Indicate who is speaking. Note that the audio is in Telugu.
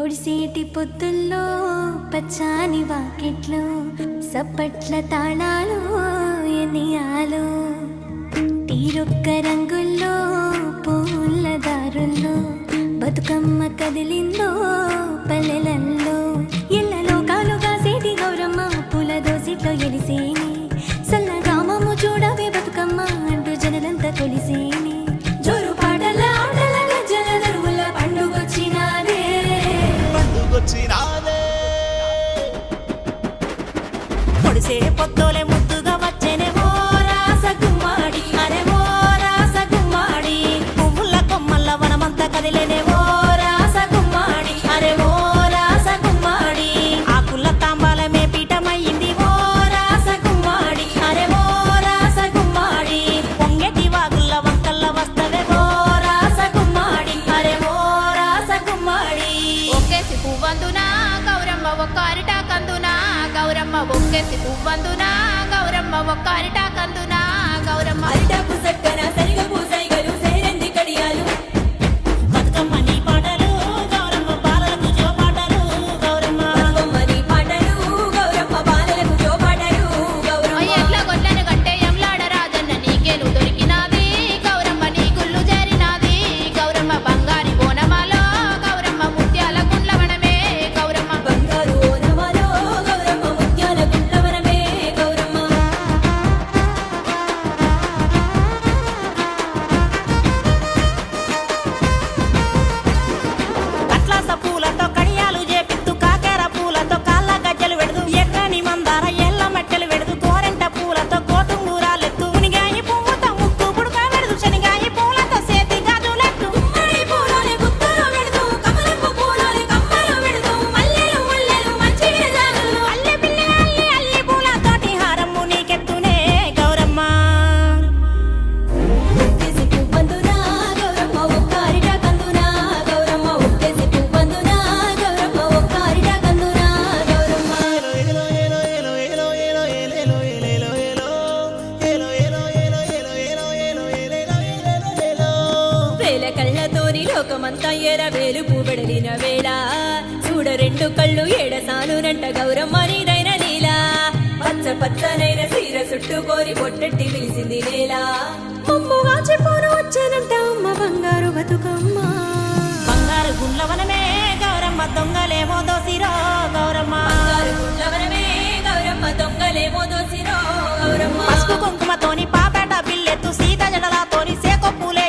Speaker 1: పొడిసేటి పొద్దుల్లో పచ్చాని వాకిట్లో సప్పట్ల తాళాలు ఎనియాలు తీరొక్క రంగుల్లో పూల దారుల్లో బతుకమ్మ కదిలిందో పల్లెలల్లో ఎల్లలో కాలుగా సేటి గౌరమ్మ పూల దోసిట్లో ఎలిసేని సన్నగామము చూడవే బతుకమ్మ అంటూ జనలంతా కొలిసేని జోరు పాటల ఆటల గజ్జల దరువుల పండుగొచ్చినాదే
Speaker 2: పొడిసే పొత్తోలే ముద్దుగా వచ్చేనే ఓ రాస గుమ్మాడి అరే ఓ రాస గుమ్మాడి పువ్వుల కొమ్మల్ల వనమంతా కదిలేనే ఓ రాస గుమ్మాడి అరే ఓ రాస గుమ్మాడి ఆకుల తాంబాలమే పీఠమయ్యింది ఓ రాస గుమ్మాడి అరే ఓ రాస గుమ్మాడి పొంగెటి వాగుల్ల వంకల్ల వస్తవే ఓ రాస గుమ్మాడి అరే ఓ రాస గుమ్మాడి
Speaker 3: ఒక్కేసి పువ్వందునా గౌరమ్మ ఒక్కారిటా కందునా గౌరమ్మ ఒక్కేసి పువ్వందునా గౌరమ్మ ఒక్కారిటా కందునా గౌరమ్మ
Speaker 2: అరిటాకు సక్కన సరిగ పూసైగలు సేరంది కడియాలు బతుకమ్మ నీ పాటలు గౌరమ్మ బాలలకు జో పాటలు గౌరమ్మ బతుకమ్మ నీ పాటలు గౌరమ్మ బాలలకు జో పాటలు గౌరమ్మ
Speaker 3: ఎట్ల గొడ్లను గట్టే ఎంలాడ రాజన్న నీకేలు దొరికినాది గౌరమ్మ నీ గుళ్ళు చేరినాది గౌరమ్మ బంగారి బోనమాలో గౌరమ్మ ముత్యాల గుండ్లవనమే గౌరమ్మ
Speaker 2: బంగారు ఓనమాలో గౌరమ్మ ముత్యాల గుండ్లవనమే గౌరమ్మ అట్లాస పూలతో కడియాలు చేపిత్తు కాకెర పూలతో కాళ్ళ గజ్జలు వెడదు ఎర్రని మందార ఎల్ల మెట్టెలు వెడదు గోరెంట పూలతో కోటుంగూరాలెత్తు మునిగాయి పువ్వుతో ముక్కు పుడుక వెడదు శనిగాయి పూలతో సేతి గాజులెత్తు గుమ్మడి పూలోనే గుత్తలు వెడదు కమలపు పూలోనే కమ్మలు వెడదు మల్లెలు ముల్లెలు మంచి విరజాలు అల్లి పిల్లి అల్లి అల్లి పూలతోటి హారమ్ము నీకెత్తునే గౌరమ్మ ఒక్కేసి పువ్వందునా గౌరమ్మ ఒక్కారిట కందునా గౌరమ్మ ఒక్కేసి పువ్వందునా గౌరమ్మ ఒక్కారిట కందునా గౌరమ్మ వేల కళ్ళతోని లోకమంతా వేలు పూబడలిన వేళ చూడ రెండు కళ్ళు ఏడసానునంట గౌరమ్మ నీదైన నీలా పచ్చ పచ్చనైన సీర చుట్టుకోరి పొట్టెట్టి పిలిచింది నేల
Speaker 1: ముమ్ముగా చెప్పాను వచ్చానంట అమ్మ బంగారు బతుకమ్మ
Speaker 2: బంగారు గుండ్లవనమే గౌరమ్మ దొంగలేమో దోసిరో గౌరమ్మ బంగారు గుండ్లవనమే గౌరమ్మ దొంగలేమో దోసిరో గౌరమ్మ పసుపు కుంకుమతోని పాపేట బిల్లెత్తు సీత జడలతోని సేకొప్పులే